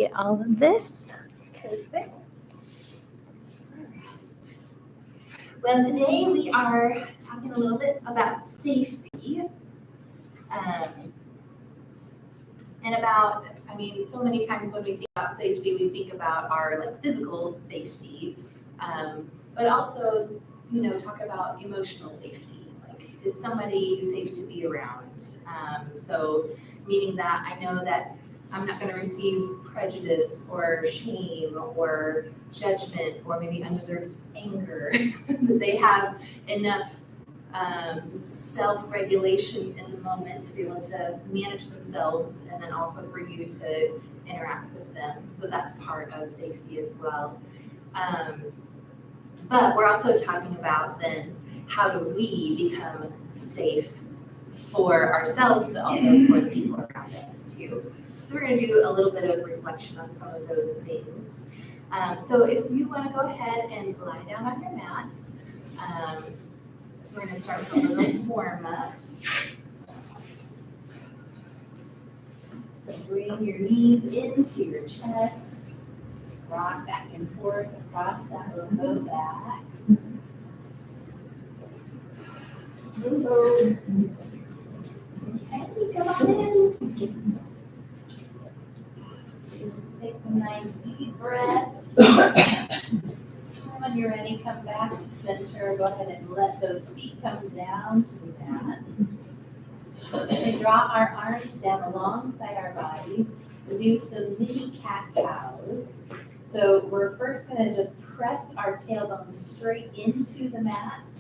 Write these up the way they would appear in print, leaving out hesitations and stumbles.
Get all of this. Perfect. All right. Well, today we are talking a little bit about safety. And about, so many times when we think about safety, we think about our physical safety, but also, talk about emotional safety. Like, is somebody safe to be around? So, meaning that I know that I'm not going to receive prejudice or shame or judgment or maybe undeserved anger. That they have enough self-regulation in the moment to be able to manage themselves, and then also for you to interact with them. So that's part of safety as well. But we're also talking about then how do we become safe for ourselves, but also for the people around us too. So we're going to do a little bit of reflection on some of those things. So if you want to go ahead and lie down on your mats, we're going to start with a little warm up. So bring your knees into your chest, rock back and forth across that low back. Okay, come on in. Take some nice deep breaths. When you're ready, come back to center. Go ahead and let those feet come down to the mat. And draw our arms down alongside our bodies. We do some mini cat-cows. So we're first going to just press our tailbone straight into the mat.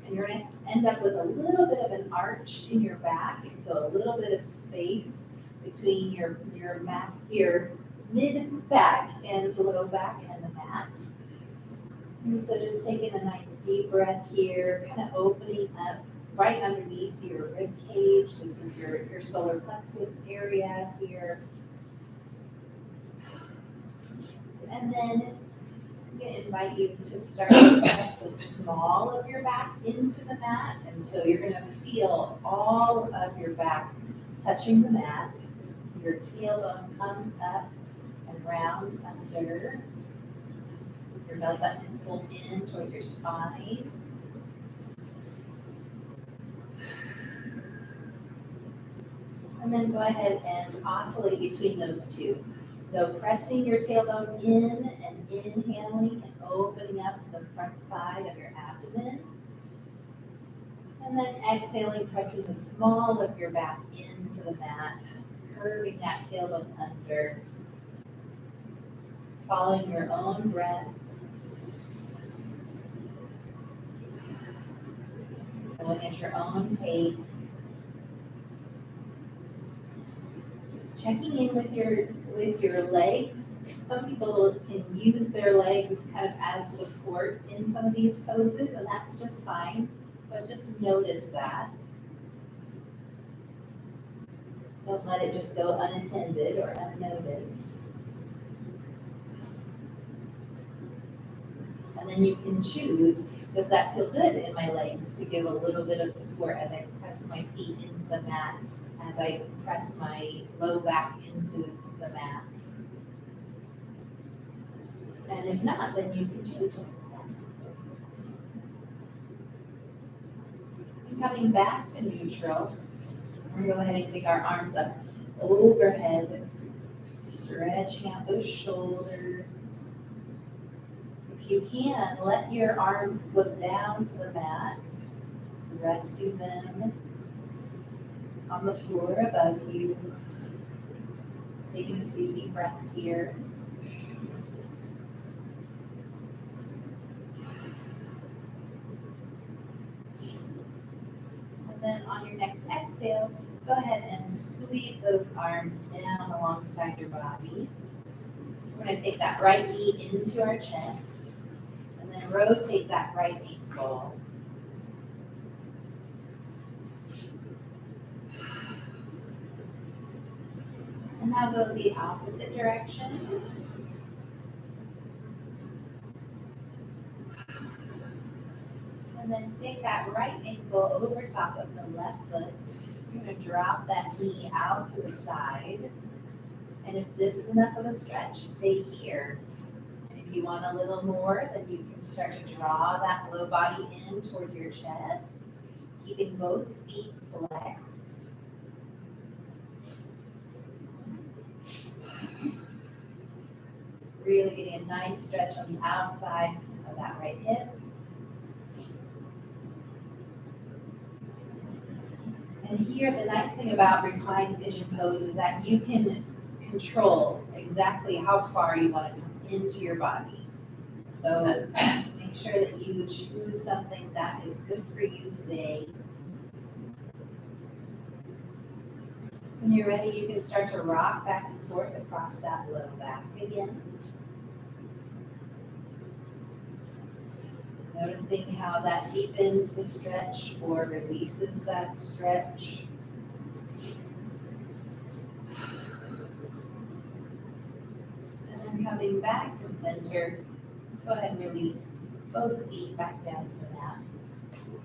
And you're going to end up with a little bit of an arch in your back. And so a little bit of space between your mid-back and low back and the mat. And so just taking a nice deep breath here, kind of opening up right underneath your rib cage. This is your solar plexus area here. And then I'm going to invite you to start to press the small of your back into the mat. And so you're going to feel all of your back touching the mat. Your tailbone comes up and rounds under. Your belly button is pulled in towards your spine. And then go ahead and oscillate between those two. So pressing your tailbone in and inhaling and opening up the front side of your abdomen. And then exhaling, pressing the small of your back into the mat, curving that tailbone under. Following your own breath. Going at your own pace. Checking in with your legs. Some people can use their legs kind of as support in some of these poses, and that's just fine, but just notice that. Don't let it just go unattended or unnoticed. And then you can choose, does that feel good in my legs, to give a little bit of support as I press my feet into the mat, as I press my low back into the mat. And if not, then you can change it. And coming back to neutral, we're going to go ahead and take our arms up overhead, stretching out those shoulders. If you can, let your arms flip down to the mat, resting them on the floor above you. Taking a few deep breaths here. And then on your next exhale, go ahead and sweep those arms down alongside your body. We're going to take that right knee into our chest, and then rotate that right ankle. And now go the opposite direction. And then take that right ankle over top of the left foot. You're going to drop that knee out to the side. And if this is enough of a stretch, stay here. And if you want a little more, then you can start to draw that low body in towards your chest, keeping both feet flexed. Really getting a nice stretch on the outside of that right hip. And here, the nice thing about reclined pigeon pose is that you can control exactly how far you want to come into your body. So make sure that you choose something that is good for you today. When you're ready, you can start to rock back and forth across that low back again. Noticing how that deepens the stretch or releases that stretch. And then coming back to center, go ahead and release both feet back down to the mat.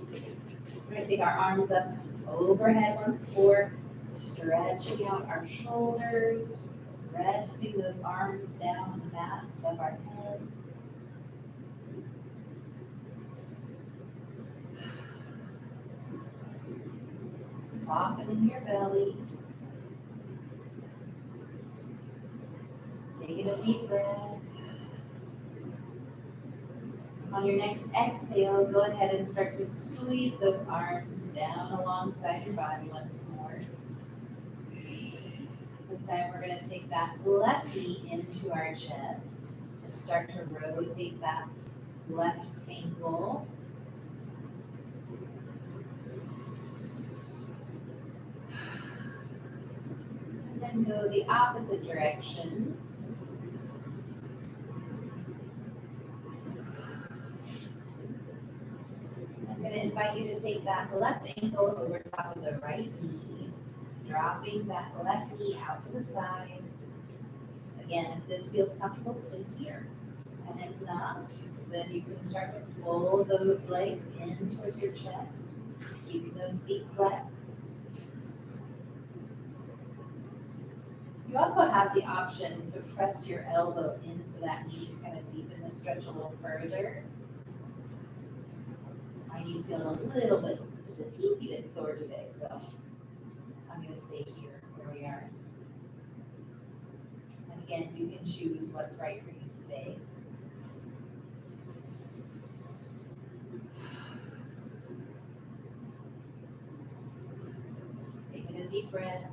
We're going to take our arms up overhead once more, stretching out our shoulders, resting those arms down on the mat above our heads. Softening your belly. Taking a deep breath. On your next exhale, go ahead and start to sweep those arms down alongside your body once more. This time we're going to take that left knee into our chest and start to rotate that left ankle. And then go the opposite direction. I'm going to invite you to take that left ankle over top of the right knee, dropping that left knee out to the side. Again, if this feels comfortable, stay here. And if not, then you can start to pull those legs in towards your chest, keeping those feet flexed. You also have the option to press your elbow into that knee to kind of deepen the stretch a little further. My knee's feeling a little bit, just a teensy bit sore today, so I'm going to stay here where we are. And again, you can choose what's right for you today. Taking a deep breath.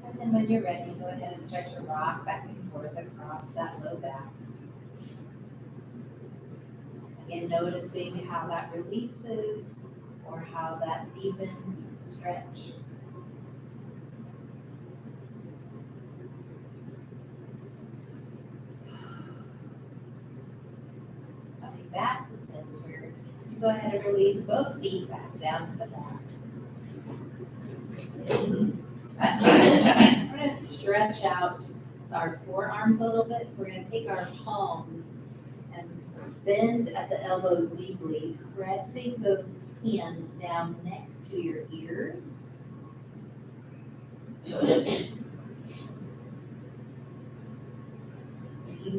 And then when you're ready, go ahead and start to rock back and forth across that low back. Again, noticing how that releases or how that deepens the stretch. Coming back to center, go ahead and release both feet back down to the mat. We're going to stretch out our forearms a little bit, so we're going to take our palms and bend at the elbows deeply, pressing those hands down next to your ears. Making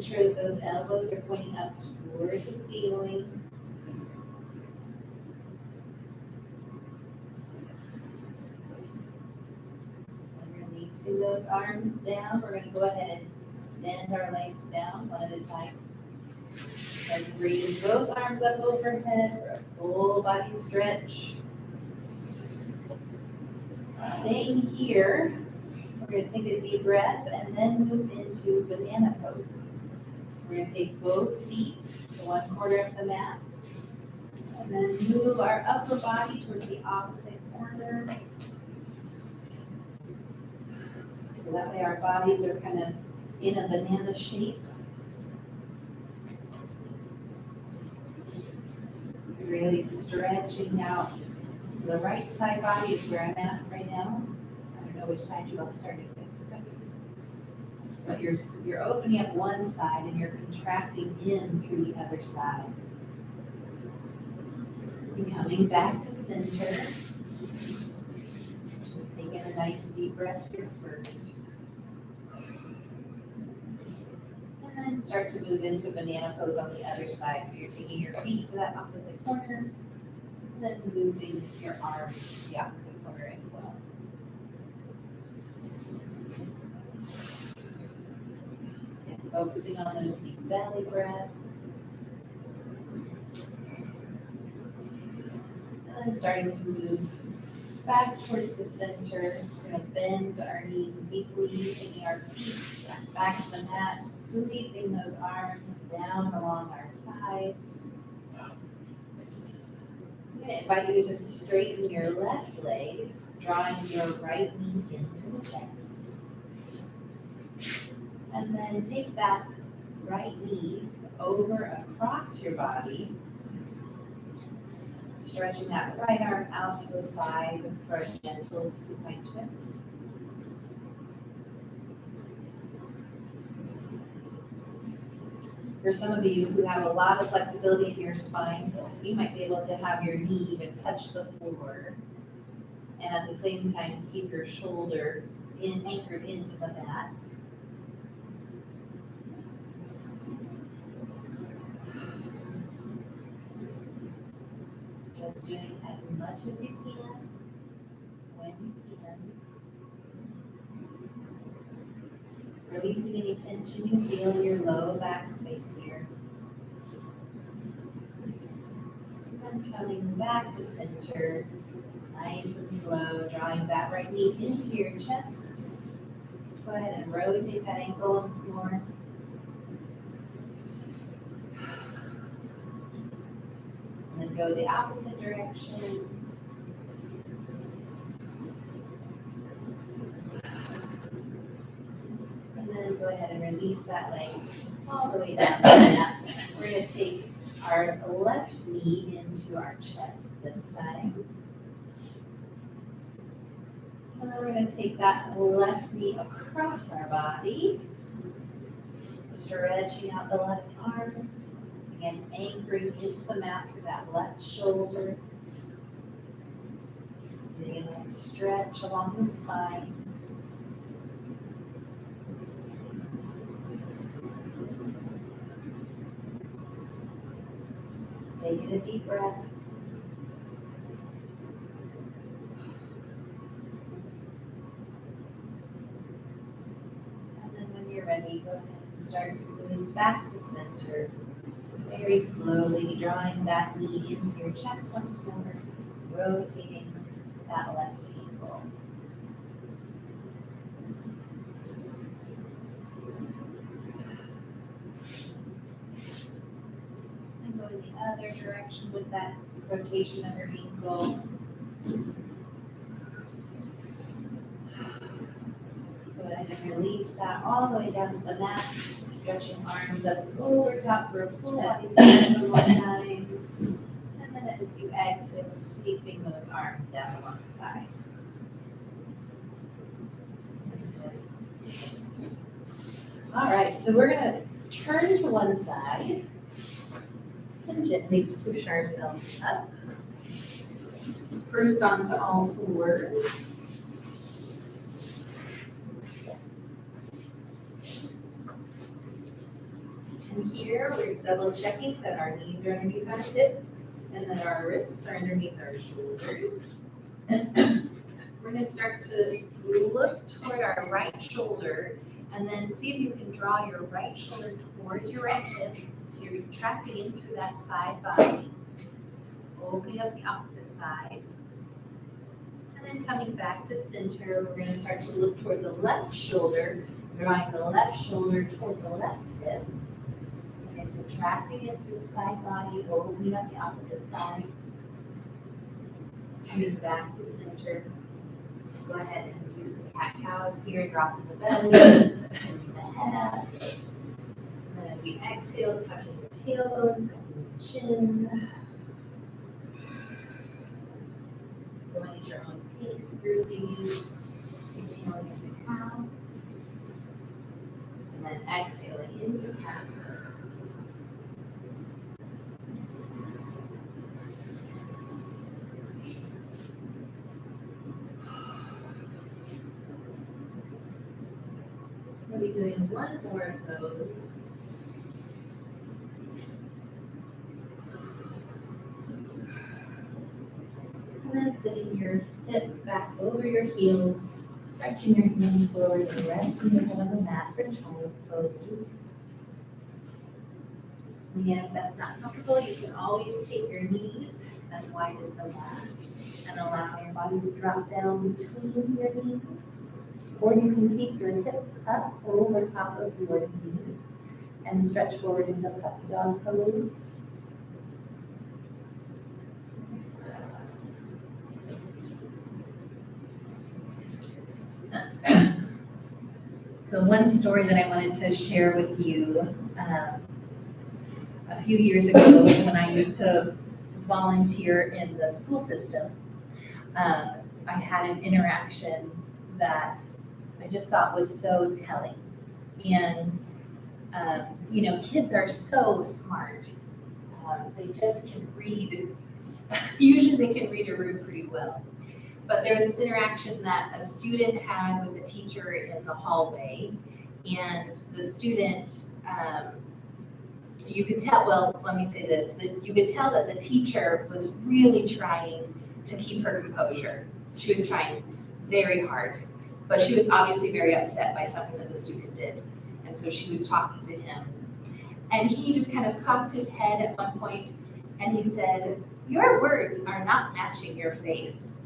sure that those elbows are pointing up toward the ceiling. And releasing those arms down, we're going to go ahead and extend our legs down one at a time. And bring both arms up overhead for a full body stretch. Staying here, we're going to take a deep breath and then move into banana pose. We're going to take both feet to one corner of the mat and then move our upper body towards the opposite corner. So that way our bodies are kind of in a banana shape. Really stretching out. The right side body is where I'm at right now. I don't know which side you all started with. But you're opening up one side and you're contracting in through the other side. And coming back to center. Just taking a nice deep breath here first. then start to move into banana pose on the other side. So you're taking your feet to that opposite corner, and then moving your arms to the opposite corner as well. And focusing on those deep belly breaths. And then starting to move back towards the center. We're going to bend our knees deeply, taking our feet back to the mat, sweeping those arms down along our sides. I'm going to invite you to straighten your left leg, drawing your right knee into the chest. And then take that right knee over across your body, stretching that right arm out to the side for a gentle supine twist. For some of you who have a lot of flexibility in your spine, you might be able to have your knee even touch the floor, and at the same time keep your shoulder anchored into the mat. Just doing as much as you can, when you can. Releasing any tension you feel in your low back space here. And coming back to center, nice and slow, drawing that right knee into your chest. Go ahead and rotate that ankle once more. And then go the opposite direction. And then go ahead and release that leg all the way down to the mat. We're going to take our left knee into our chest this time. And then we're going to take that left knee across our body, stretching out the left arm. Again, anchoring into the mat through that left shoulder. Getting a nice stretch along the spine. Taking a deep breath. And then when you're ready, go ahead and start to move back to center. Very slowly drawing that knee into your chest once more, rotating that left ankle. And go in the other direction with that rotation of your ankle. Go ahead and release that all the way down to the mat, stretching arms up over top for a full body stretch one more time. And then as you exhale, sweeping those arms down along the side. All right, so we're going to turn to one side and gently push ourselves up. First onto all fours. And here we're double checking that our knees are underneath our hips and that our wrists are underneath our shoulders. We're going to start to look toward our right shoulder and then see if you can draw your right shoulder towards your right hip. So you're retracting in through that side body, opening up the opposite side. And then coming back to center, we're going to start to look toward the left shoulder, drawing the left shoulder toward the left hip. And contracting it through the side body, opening up the opposite side. Coming back to center. Go ahead and do some cat-cows here, dropping the belly, bending the head up. And then as we exhale, tucking the tailbone, tucking the chin. Going at your own pace through these. Inhaling into cow. And then exhaling into cat. We'll be doing one more of those. ahead sitting your hips back over your heels, stretching your hands forward and resting your head on the mat for child's pose. Again, if that's not comfortable, you can always take your knees as wide as the mat and allow your body to drop down between your knees. Or you can keep your hips up over top of your knees and stretch forward into puppy dog pose. So one story that I wanted to share with you, a few years ago when I used to volunteer in the school system, I had an interaction that I just thought was so telling. And, kids are so smart. They just can read, usually they can read a room pretty well. But there was this interaction that a student had with a teacher in the hallway, and the student, you could tell, well, let me say this, that you could tell that the teacher was really trying to keep her composure. She was trying very hard, but she was obviously very upset by something that the student did. And so she was talking to him. And he just kind of cocked his head at one point and he said, "Your words are not matching your face."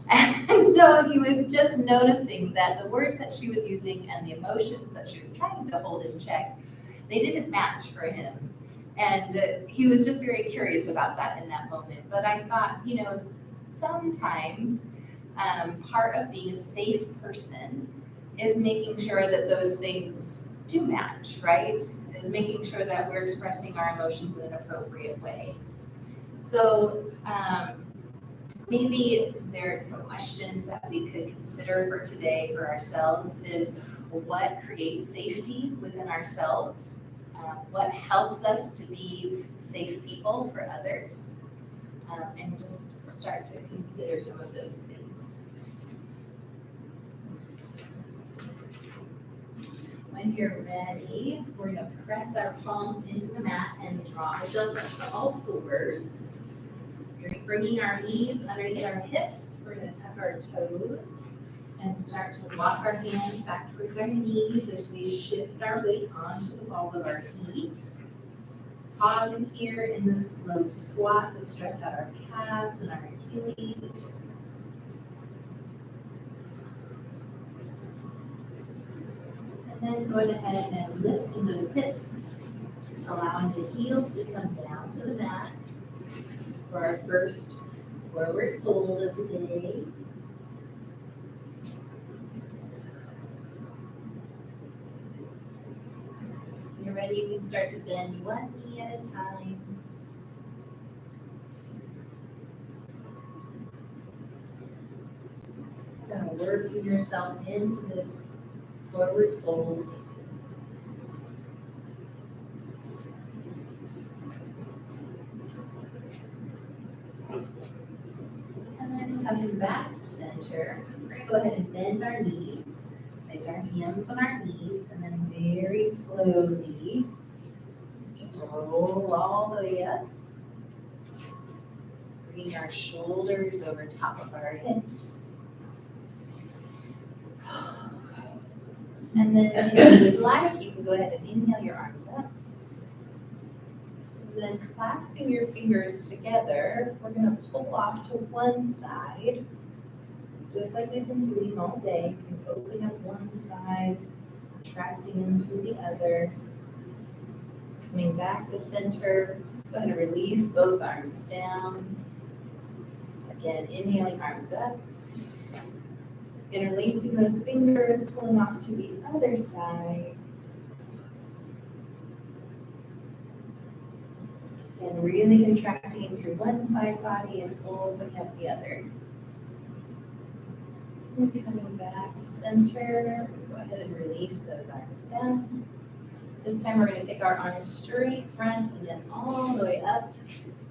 And so he was just noticing that the words that she was using and the emotions that she was trying to hold in check, they didn't match for him. And he was just very curious about that in that moment. But I thought, sometimes part of being a safe person is making sure that those things do match, right? Is making sure that we're expressing our emotions in an appropriate way. So maybe there are some questions that we could consider for today for ourselves is what creates safety within ourselves? What helps us to be safe people for others? And just start to consider some of those things. When you're ready, we're going to press our palms into the mat and draw ourselves up to all fours. We're bringing our knees underneath our hips. We're going to tuck our toes and start to walk our hands back towards our knees as we shift our weight onto the balls of our feet. Pausing here in this low squat to stretch out our calves and our Achilles. And then going ahead and lifting those hips, allowing the heels to come down to the mat for our first forward fold of the day. When you're ready, you can start to bend one knee at a time. Kind of working yourself into this forward fold. And then coming back to center, we're going to go ahead and bend our knees. Place our hands on our knees and then very slowly roll all the way up. Bringing our shoulders over top of our hips. And then if you would like, you can go ahead and inhale your arms up. And then clasping your fingers together, we're going to pull off to one side. Just like we've been doing all day. You can open up one side, contracting in through the other. Coming back to center, go ahead and release both arms down. Again, inhaling arms up. Interlacing those fingers, pulling off to the other side. And really contracting through one side body and opening up the other. And coming back to center, go ahead and release those arms down. This time we're going to take our arms straight front and then all the way up.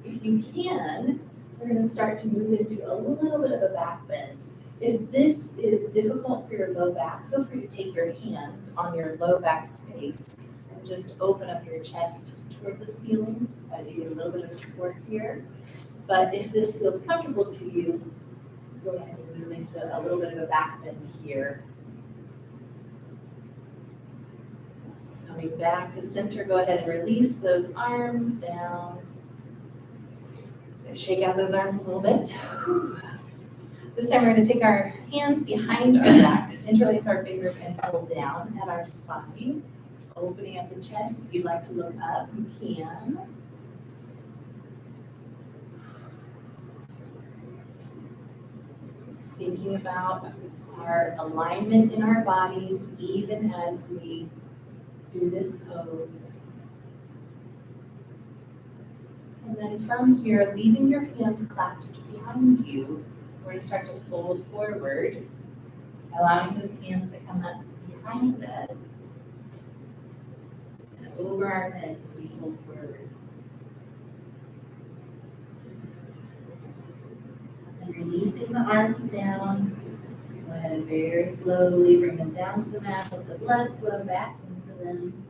If you can, we're going to start to move into a little bit of a back bend. If this is difficult for your low back, feel free to take your hands on your low back space and just open up your chest toward the ceiling as you get a little bit of support here. But if this feels comfortable to you, Go ahead and move into a little bit of a back bend here. Coming back to center, go ahead and release those arms down. Shake out those arms a little bit. Whew. This time we're going to take our hands behind our backs, interlace our fingers, and pull down at our spine. Opening up the chest. If you'd like to look up, you can. Thinking about our alignment in our bodies, even as we do this pose. And then from here, leaving your hands clasped behind you, we're going to start to fold forward, allowing those hands to come up behind us and over our heads as we fold forward. And releasing the arms down. Go ahead and very slowly bring them down to the mat. Let the blood flow back into them.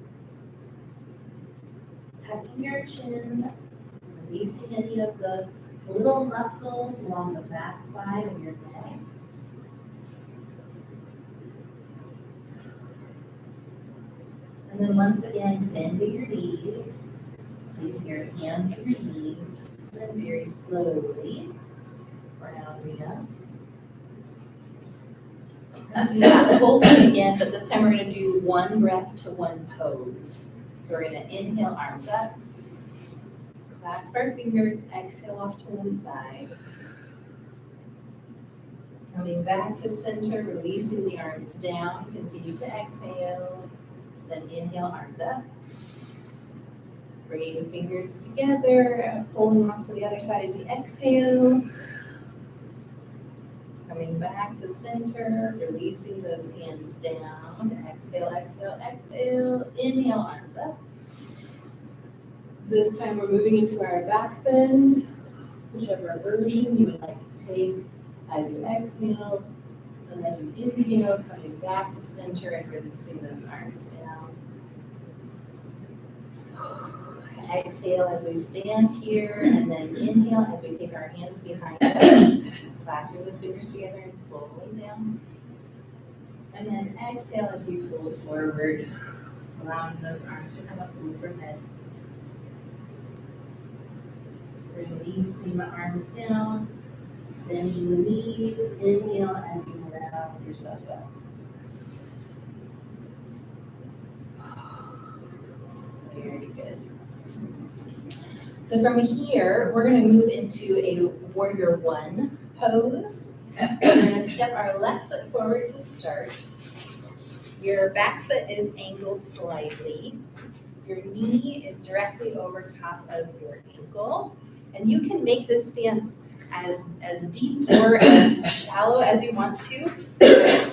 Tucking your chin, releasing any of the little muscles along the back side of your neck. And then once again, bending your knees, placing your hands on your knees, and then very slowly rounding up. We're going to do that whole thing again, but this time we're going to do one breath to one pose. So we're going to inhale, arms up. Clasp our fingers, exhale off to one side. Coming back to center, releasing the arms down. Continue to exhale. Then inhale, arms up. Bringing the fingers together, pulling off to the other side as we exhale. Coming back to center, releasing those hands down. Exhale, exhale, exhale. Inhale, arms up. This time we're moving into our back bend, whichever version you would like to take as you exhale. And as you inhale, coming back to center and releasing those arms down. Exhale as we stand here, and then inhale as we take our hands behind us, clasping those fingers together and pulling down. And then exhale as we fold forward, allowing those arms to come up overhead. Releasing the arms down, bending the knees, inhale as you round yourself up. Very good. So from here, we're going to move into a warrior one pose. We're going to step our left foot forward to start. Your back foot is angled slightly. Your knee is directly over top of your ankle. And you can make this stance as deep or as shallow as you want to.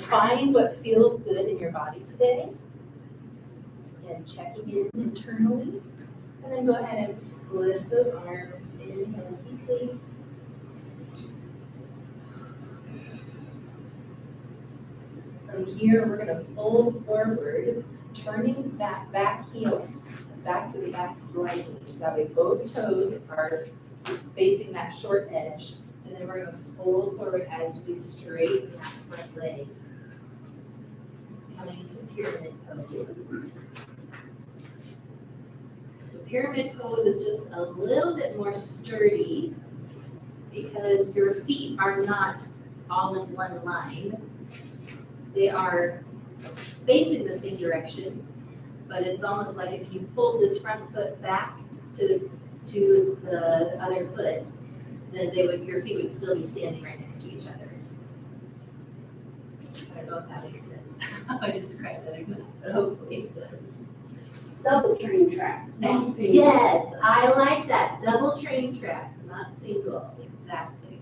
Find what feels good in your body today. And checking in internally. And then go ahead and lift those arms. Inhale deeply. From here, we're going to fold forward, turning that back heel back to the back slightly. So that way both toes are facing that short edge. And then we're going to fold forward as we straighten that front leg. Coming into pyramid pose. So pyramid pose is just a little bit more sturdy because your feet are not all in one line. They are facing the same direction, but it's almost like if you pulled this front foot back to the other foot, then your feet would still be standing right next to each other. I don't know if that makes sense. I described it, but hopefully it does. Double train tracks, not single. Yes, I like that. Double train tracks, not single. Exactly.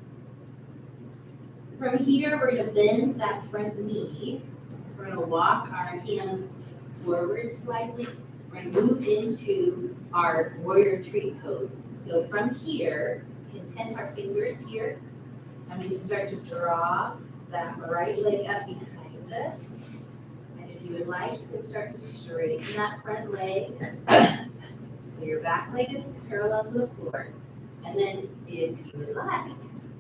So from here, we're going to bend that front knee. We're going to walk our hands forward slightly. We're going to move into our warrior three pose. So from here, we can tent our fingers here, and we can start to draw that right leg up behind us. And if you would like, you can start to straighten that front leg. So your back leg is parallel to the floor. And then if you would like,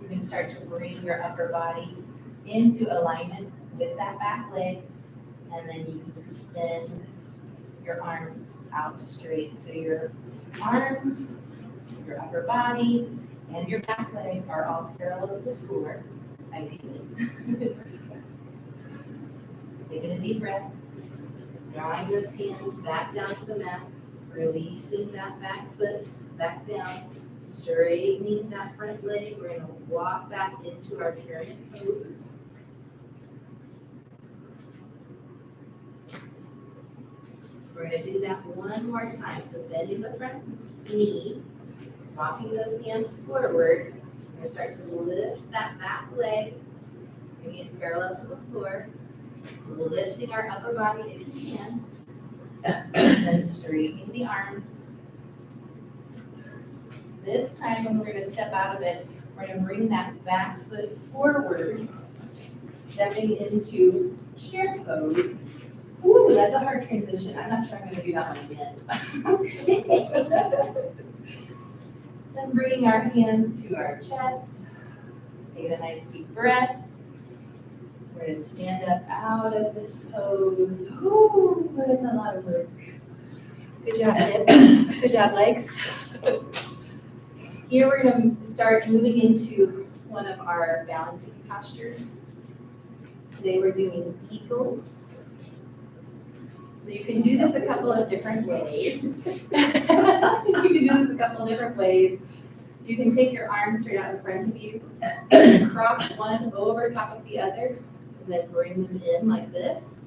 You can start to bring your upper body into alignment with that back leg, and then you can extend your arms out straight. So your arms, your upper body, and your back leg are all parallel to the floor, ideally. Taking a deep breath, drawing those hands back down to the mat, releasing that back foot back down, straightening that front leg. We're going to walk back into our pyramid pose. We're going to do that one more time. So bending the front knee, walking those hands forward. We're going to start to lift that back leg, bringing it parallel to the floor, lifting our upper body if you can, and then straightening the arms. This time when we're going to step out of it, we're going to bring that back foot forward, stepping into chair pose. Ooh, that's a hard transition. I'm not sure I'm going to do that one again. Then bringing our hands to our chest. Take a nice deep breath. We're going to stand up out of this pose. Ooh, that is a lot of work. Good job, hips. Good job, legs. Here we're going to start moving into one of our balancing postures. Today we're doing eagle. So you can do this a couple of different ways. You can do this a couple of different ways. You can take your arms straight out in front of you, cross one over top of the other, and then bring them in like this.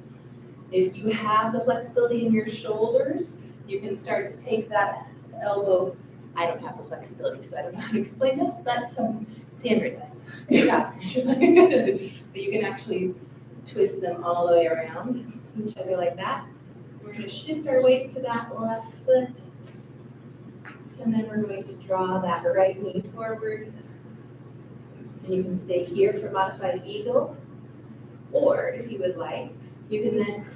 If you have the flexibility in your shoulders, you can start to take that elbow. I don't have the flexibility, so I don't know how to explain this, but Sandra does. Good job, Sandra. But you can actually twist them all the way around each other like that. We're going to shift our weight to that left foot, and then we're going to draw that right knee forward. And you can stay here for modified eagle, or if you would like, you can then,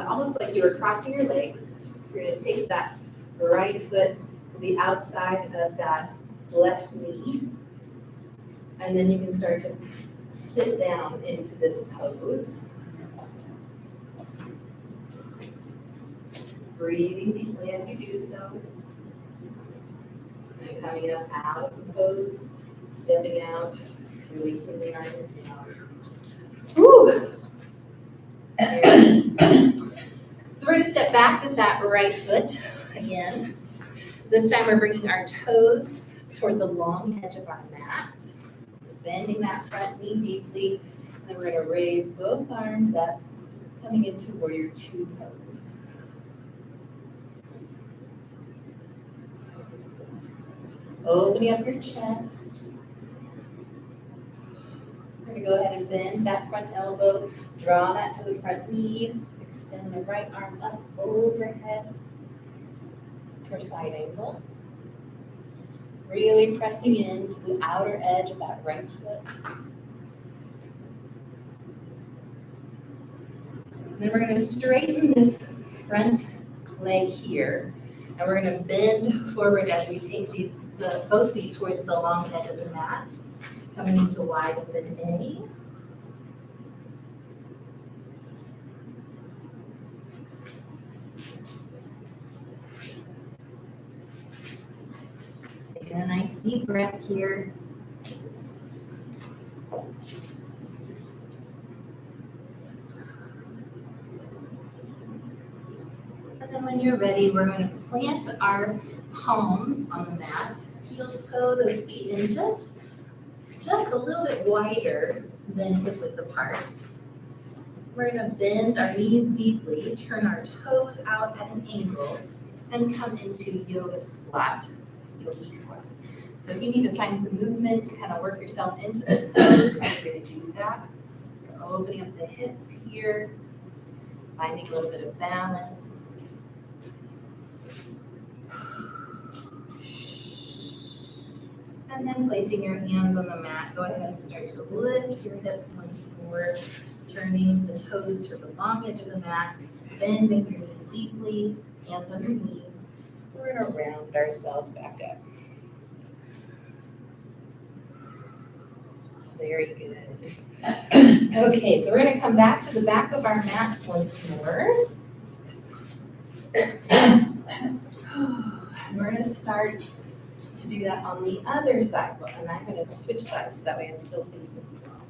almost like you were crossing your legs, you're going to take that right foot to the outside of that left knee, and then you can start to sit down into this pose. Breathing deeply as you do so. And coming up out of the pose, stepping out, releasing the arms down. Woo! So we're going to step back with that right foot again. This time we're bringing our toes toward the long edge of our mat, bending that front knee deeply, and then we're going to raise both arms up, coming into warrior two pose. Opening up your chest. We're going to go ahead and bend that front elbow, draw that to the front knee, extend the right arm up overhead for side angle. Really pressing into the outer edge of that right foot. And then we're going to straighten this front leg here. And we're going to bend forward as we take both feet towards the long edge of the mat, coming into wide open A. Taking a nice deep breath here. And then when you're ready, we're going to plant our palms on the mat, heel toe those feet in just a little bit wider than hip width apart. We're going to bend our knees deeply, turn our toes out at an angle, and come into yogi squat. So if you need to find some movement to kind of work yourself into this pose, you're going to do that. You're opening up the hips here, finding a little bit of balance. And then placing your hands on the mat, go ahead and start to lift your hips once more, turning the toes to the long edge of the mat, bending your knees deeply, hands on your knees. We're going to round ourselves back up. Very good. Okay, so we're gonna come back to the back of our mats once more. And we're gonna start to do that on the other side. And I'm gonna switch sides, that way I'm still facing you all.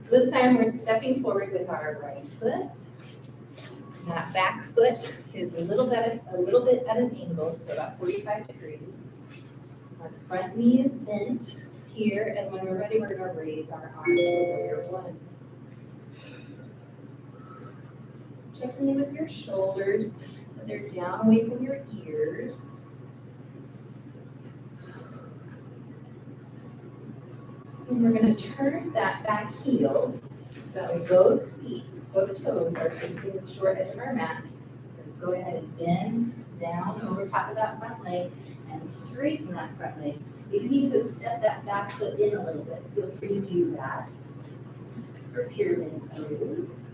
So this time we're stepping forward with our right foot. That back foot is a little bit at an angle, so about 45 degrees. Our front knee is bent here, and when we're ready, we're gonna raise our arms over one. Checking in with your shoulders, that they're down away from your ears. And we're gonna turn that back heel, so that way both toes are facing the short edge of our mat. Go ahead and bend down over top of that front leg and straighten that front leg. If you need to step that back foot in a little bit, feel free to do that. For pyramid pose.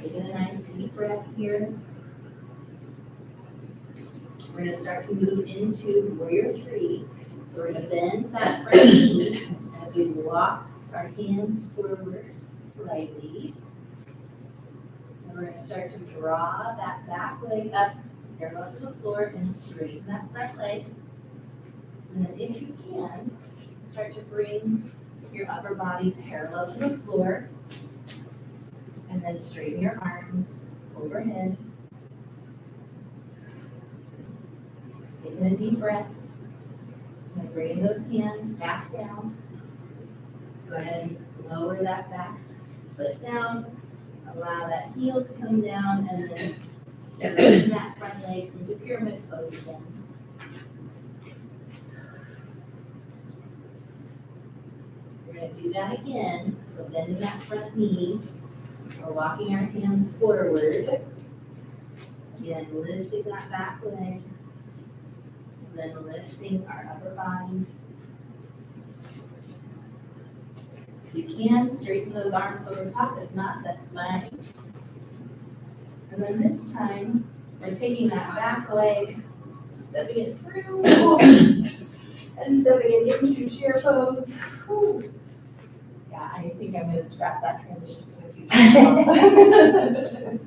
Taking a nice deep breath here. We're going to start to move into warrior three. So we're going to bend that front knee as we walk our hands forward slightly. And we're going to start to draw that back leg up parallel to the floor and straighten that front leg. And then if you can, start to bring your upper body parallel to the floor. And then straighten your arms overhead. Taking a deep breath. And bring those hands back down. Go ahead and lower that back foot down. Allow that heel to come down and then straighten that front leg into pyramid pose again. We're going to do that again. So bending that front knee. We're walking our hands forward. Again, lifting that back leg. Then lifting our upper body. If you can, straighten those arms over top. If not, that's fine. And then this time, we're taking that back leg, stepping it through, and stepping it into chair pose. Yeah, I think I'm going to scrap that transition for the future.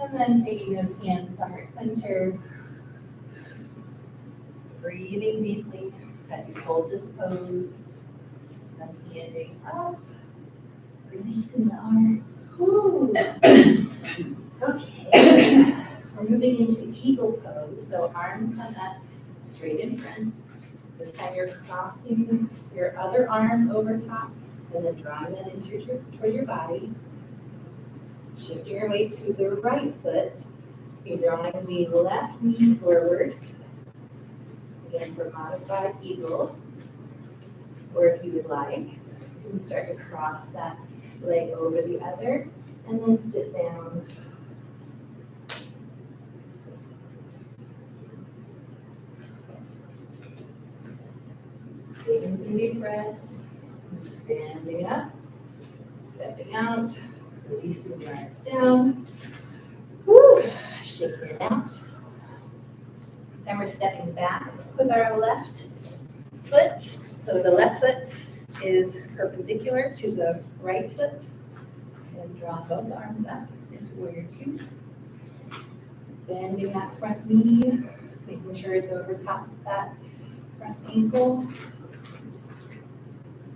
And then taking those hands to heart center. Breathing deeply as you hold this pose. And standing up. Releasing the arms. Ooh. Okay. We're moving into eagle pose. So arms come up straight in front. This time you're crossing your other arm over top and then drawing that into toward your body. Shifting your weight to the right foot. You're drawing the left knee forward. Again, for modified eagle, or if you would like, you can start to cross that leg over the other, and then sit down. Taking some deep breaths, and standing up, stepping out, releasing the arms down. Woo! Shaking it out. This time we're stepping back with our left foot. So the left foot is perpendicular to the right foot. And draw both arms up into warrior two. Bending that front knee, making sure it's over top of that front ankle.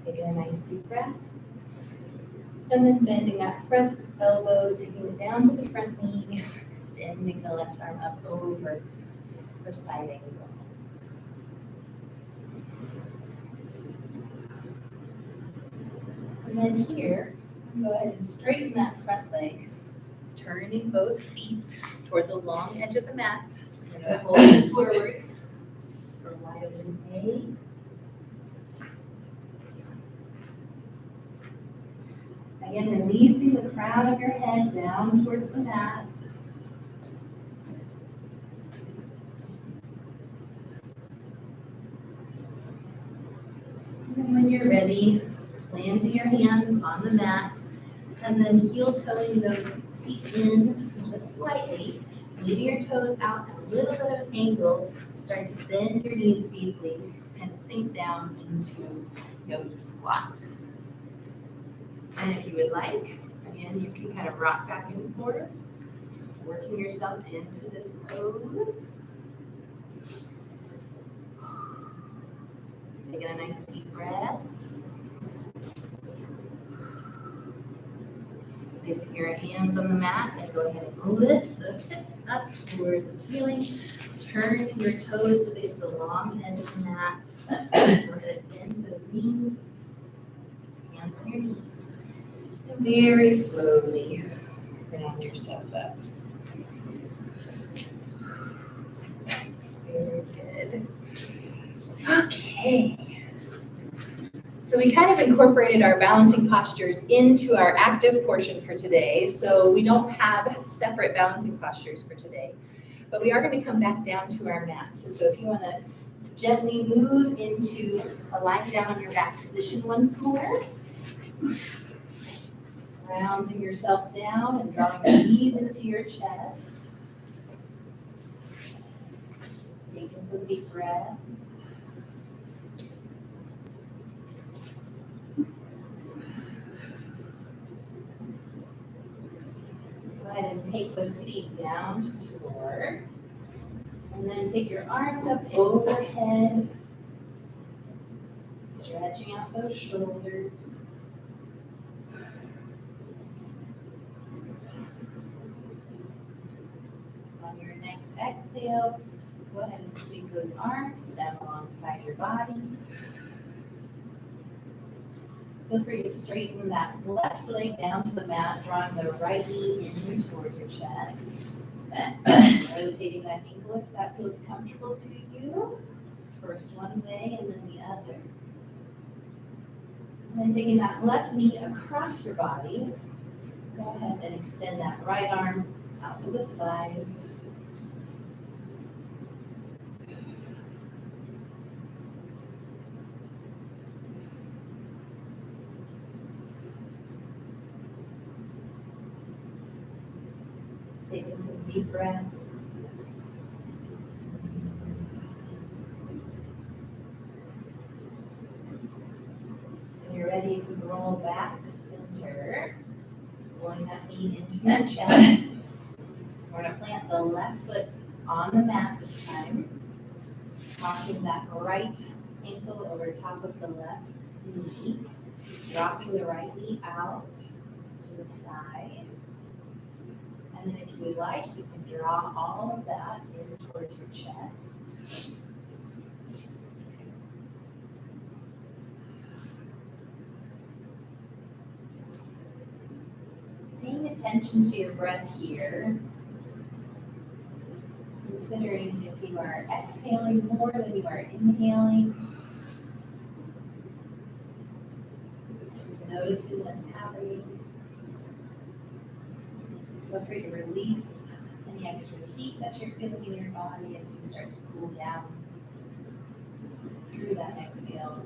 Taking a nice deep breath. And then bending that front elbow, taking it down to the front knee, extending the left arm up over for side angle. And then here, go ahead and straighten that front leg, turning both feet toward the long edge of the mat. We're going to hold it forward for wide open A. Again, releasing the crown of your head down towards the mat. And when you're ready, planting your hands on the mat, and then heel toeing those feet in just slightly, Leaving your toes out at a little bit of an angle, start to bend your knees deeply and sink down into yogi squat. And if you would like, again, you can kind of rock back and forth, working yourself into this pose. Taking a nice deep breath. Placing your hands on the mat and go ahead and lift those hips up toward the ceiling. Turn your toes to face the long end of the mat. Go ahead and bend those knees. Hands on your knees. And very slowly round yourself up. Very good. Okay. So we kind of incorporated our balancing postures into our active portion for today. So we don't have separate balancing postures for today, but we are going to come back down to our mats. So if you want to gently move into a lying down on your back position once more, rounding yourself down and drawing your knees into your chest. Taking some deep breaths. Go ahead and take those feet down to the floor. And then take your arms up overhead. Stretching out those shoulders. On your next exhale, go ahead and sweep those arms down alongside your body. Feel free to straighten that left leg down to the mat, drawing the right knee in towards your chest. Rotating that ankle if that feels comfortable to you. First one way and then the other. And then taking that left knee across your body, go ahead and extend that right arm out to the side. Taking some deep breaths. When you're ready, you can roll back to center, pulling that knee into your chest. We're going to plant the left foot on the mat this time, tossing that right ankle over top of the left knee, dropping the right knee out to the side. And then if you would like, you can draw all of that in towards your chest. Paying attention to your breath here. Considering if you are exhaling more than you are inhaling. Just noticing what's happening. Feel free to release any extra heat that you're feeling in your body as you start to cool down through that exhale.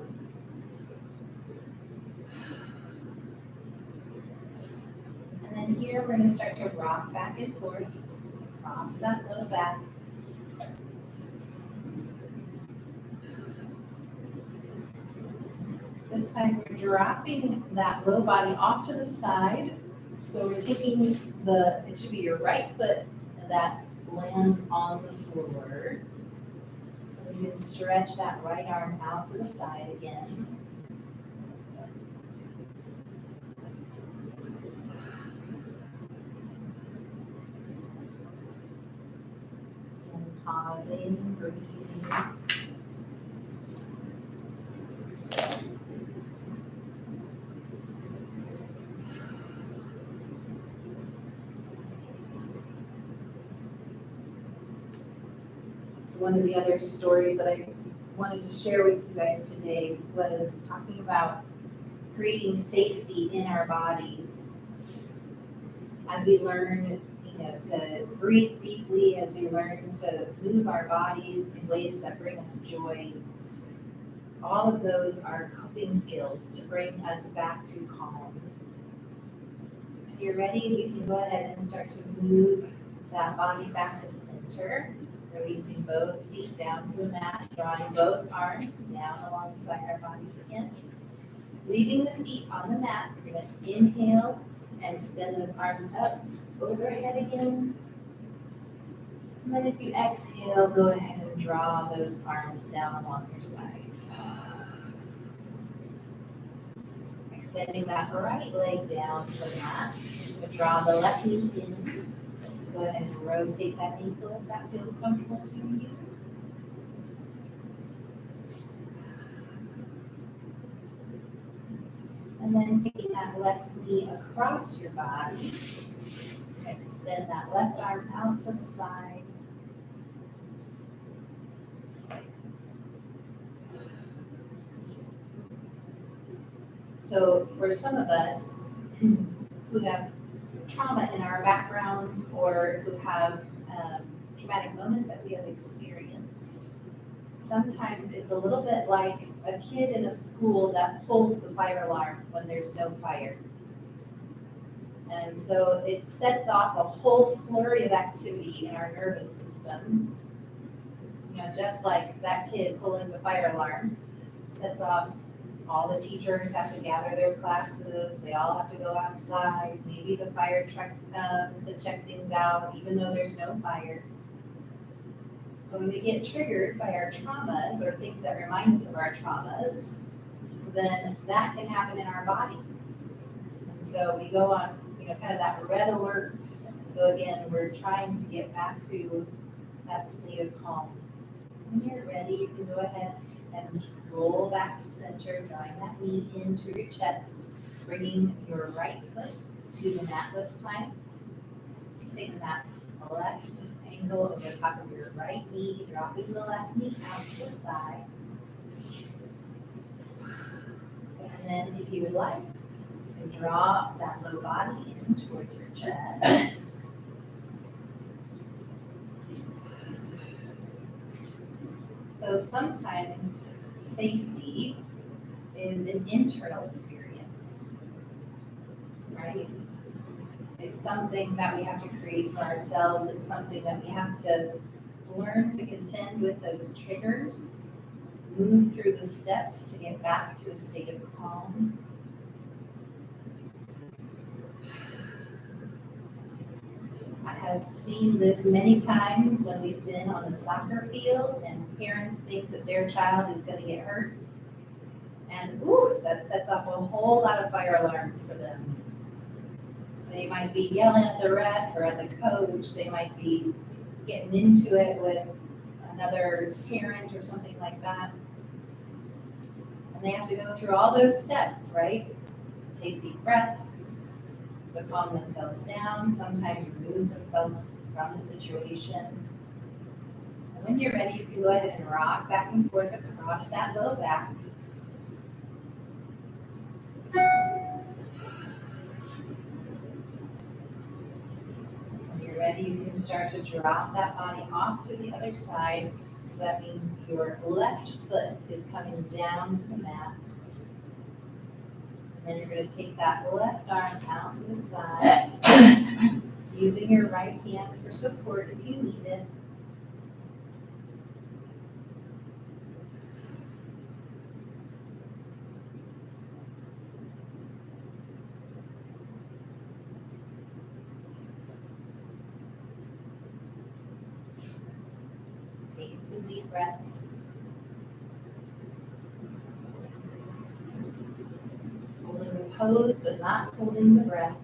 And then here we're going to start to rock back and forth across that low back. This time we're dropping that low body off to the side. So we're taking it should be your right foot that lands on the floor. And you can stretch that right arm out to the side again. And pausing, breathing. So one of the other stories that I wanted to share with you guys today was talking about creating safety in our bodies. As we learn, to breathe deeply, as we learn to move our bodies in ways that bring us joy, all of those are coping skills to bring us back to calm. If you're ready, you can go ahead and start to move that body back to center, releasing both feet down to the mat, drawing both arms down alongside our bodies again. Leaving the feet on the mat, we're going to inhale and extend those arms up overhead again. And then as you exhale, go ahead and draw those arms down along your sides. Extending that right leg down to the mat. We'll draw the left knee in. Go ahead and rotate that ankle if that feels comfortable to you. And then taking that left knee across your body. Extend that left arm out to the side. So for some of us who have trauma in our backgrounds or who have traumatic moments that we have experienced, sometimes it's a little bit like a kid in a school that pulls the fire alarm when there's no fire. And so it sets off a whole flurry of activity in our nervous systems. You know, just like that kid pulling the fire alarm sets off, all the teachers have to gather their classes, they all have to go outside, maybe the fire truck comes to check things out, even though there's no fire. When we get triggered by our traumas or things that remind us of our traumas, then that can happen in our bodies. And so we go on, kind of that red alert. So again, we're trying to get back to that state of calm. When you're ready, you can go ahead and roll back to center, drawing that knee into your chest, bringing your right foot to the mat this time. Taking that left ankle over the top of your right knee, dropping the left knee out to the side. And then if you would like, you can draw that low body in towards your chest. So sometimes safety is an internal experience, right? It's something that we have to create for ourselves. It's something that we have to learn to contend with those triggers, move through the steps to get back to a state of calm. I have seen this many times when we've been on the soccer field and parents think that their child is going to get hurt. And that sets off a whole lot of fire alarms for them. So they might be yelling at the ref or at the coach. They might be getting into it with another parent or something like that. And they have to go through all those steps, right? Take deep breaths, to calm themselves down, sometimes remove themselves from the situation. And when you're ready, you can go ahead and rock back and forth across that low back. When you're ready, you can start to drop that body off to the other side. So that means your left foot is coming down to the mat. And then you're going to take that left arm out to the side, using your right hand for support if you need it. Taking some deep breaths. Holding the pose, but not holding the breath.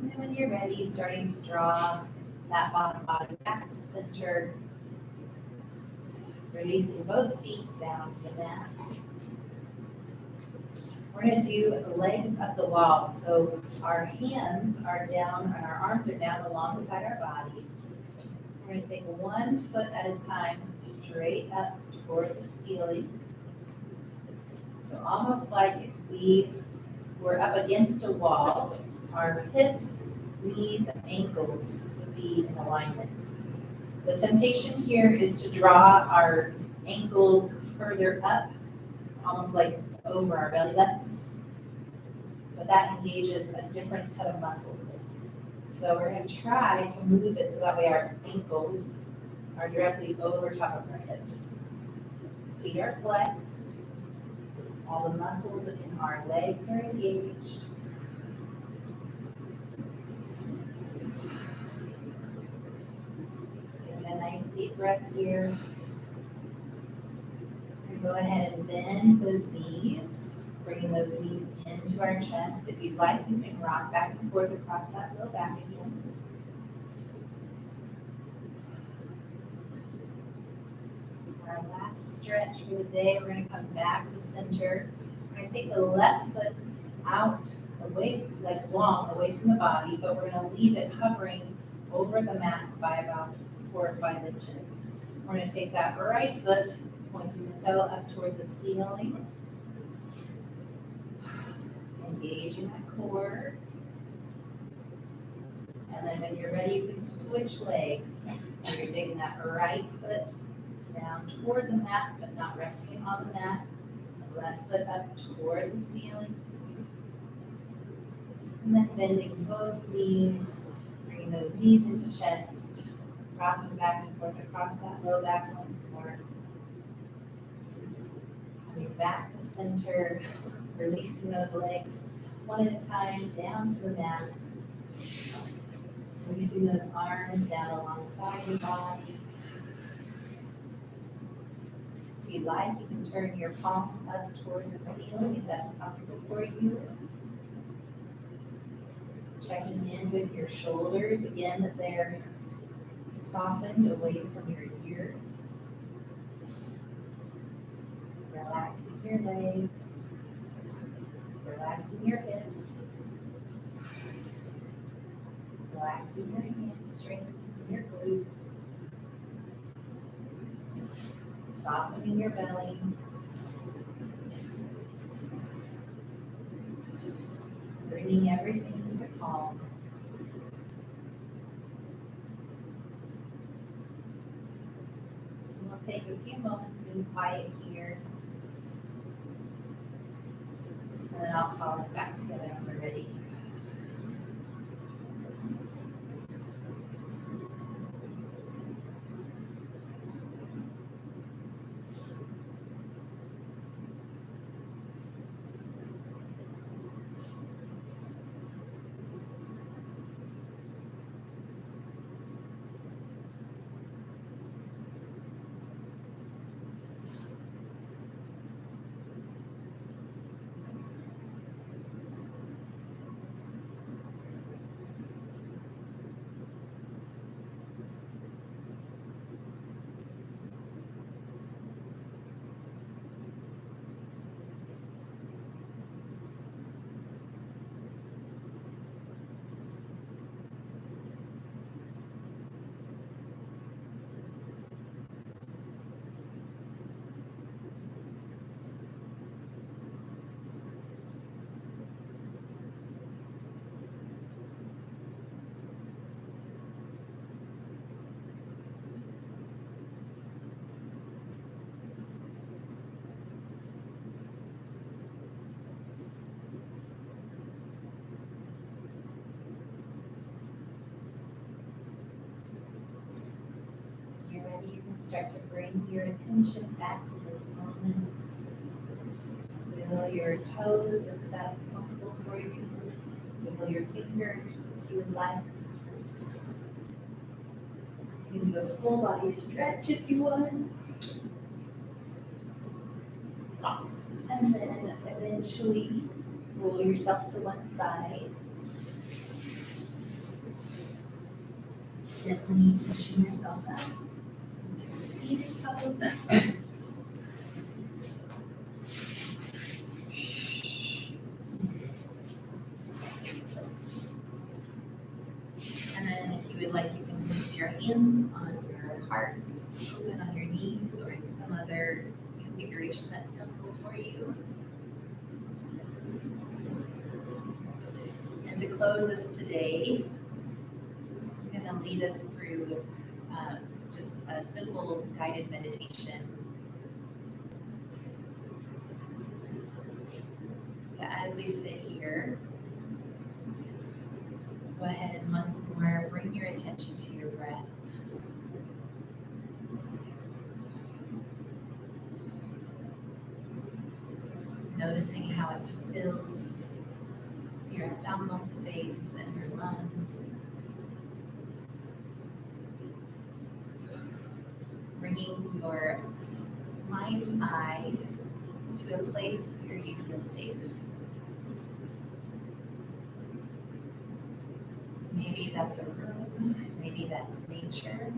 And then when you're ready, starting to draw that bottom body back to center. Releasing both feet down to the mat. We're going to do legs up the wall. So our hands are down and our arms are down alongside our bodies. We're going to take one foot at a time straight up toward the ceiling. So almost like if we were up against a wall, our hips, knees, and ankles would be in alignment. The temptation here is to draw our ankles further up, almost like over our belly buttons, but that engages a different set of muscles. So we're gonna try to move it so that way our ankles are directly over top of our hips. Feet are flexed, all the muscles in our legs are engaged. Taking a nice deep breath here. And go ahead and bend those knees, bringing those knees into our chest. If you'd like, you can rock back and forth across that low back again. Our last stretch for the day, we're gonna come back to center. We're gonna take the left foot out, away, like long, away from the body, but we're gonna leave it hovering over the mat by about 4 or 5 inches. We're gonna take that right foot, pointing the toe up toward the ceiling. Engaging that core. And then when you're ready, you can switch legs. So you're taking that right foot down toward the mat, but not resting on the mat. The left foot up toward the ceiling. And then bending both knees, bringing those knees into chest, rocking back and forth across that low back once more. Coming back to center, releasing those legs one at a time down to the mat. Releasing those arms down alongside your body. If you'd like, you can turn your palms up toward the ceiling if that's comfortable for you. Checking in with your shoulders, again, that they're softened away from your ears. Relaxing your legs, relaxing your hips, relaxing your hamstrings and your glutes, softening your belly. Bringing everything to calm. We'll take a few moments in quiet here. And then I'll call us back together when we're ready. Start to bring your attention back to this moment. Wiggle your toes if that's comfortable for you. Wiggle your fingers if you would like. You can do a full body stretch if you want. And then eventually roll yourself to one side. Gently pushing yourself up. Seated couple of breaths. And then if you would like, you can place your hands on your heart, open on your knees, or in some other configuration that's comfortable for you. And to close us today, I'm going to lead us through just a simple guided meditation. as we sit here, go ahead and once more bring your attention to your breath. Noticing how it fills your abdominal space and your lungs. Bringing your mind's eye to a place where you feel safe. Maybe that's a room, maybe that's nature.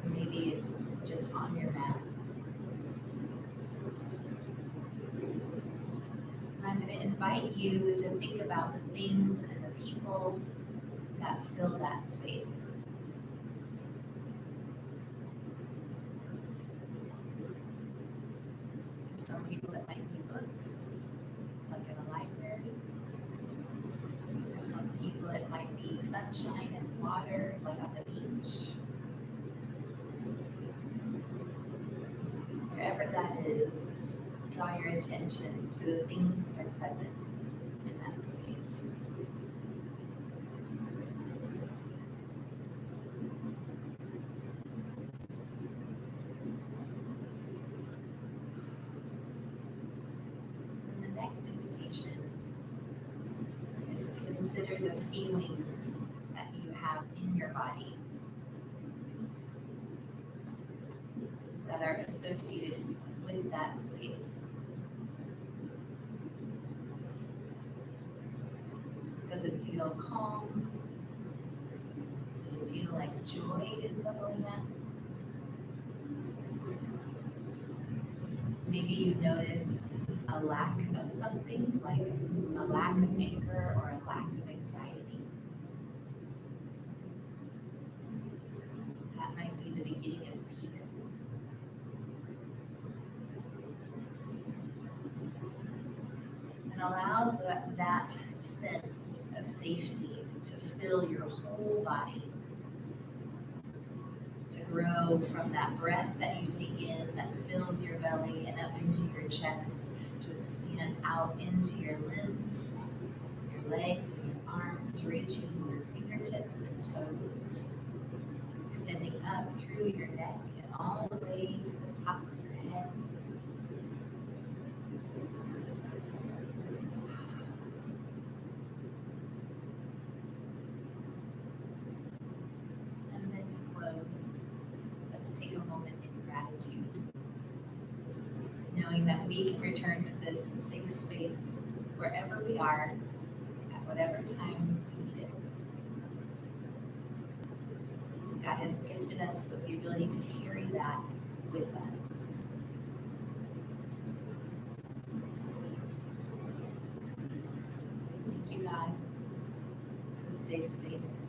Maybe it's just on your mat. I'm going to invite you to think about the things and the people that fill that space. For some people, it might be books, like in a library. For some people, it might be sunshine and water, like on the beach. Wherever that is, draw your attention to the things that are present in that space. And the next invitation is to consider the feelings that you have in your body that are associated with that space. Does it feel calm? Does it feel like joy is bubbling up? Maybe you notice a lack of something, like a lack of anger or a lack of anxiety. That might be the beginning of peace. And allow that sense of safety to fill your whole body, to grow from that breath that you take in that fills your belly and up into your chest, to expand out into your limbs, your legs and your arms, reaching your fingertips and toes, extending up through your neck and all the way to the top of your head. And then to close, let's take a moment in gratitude, knowing that we can return to this safe space wherever we are, at whatever time we need it. Because God has gifted us with the ability to carry that with us. Thank you, God, for the safe space.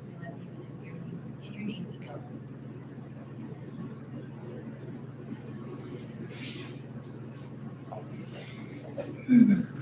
We love you, and it's in your name we go. Mm-hmm.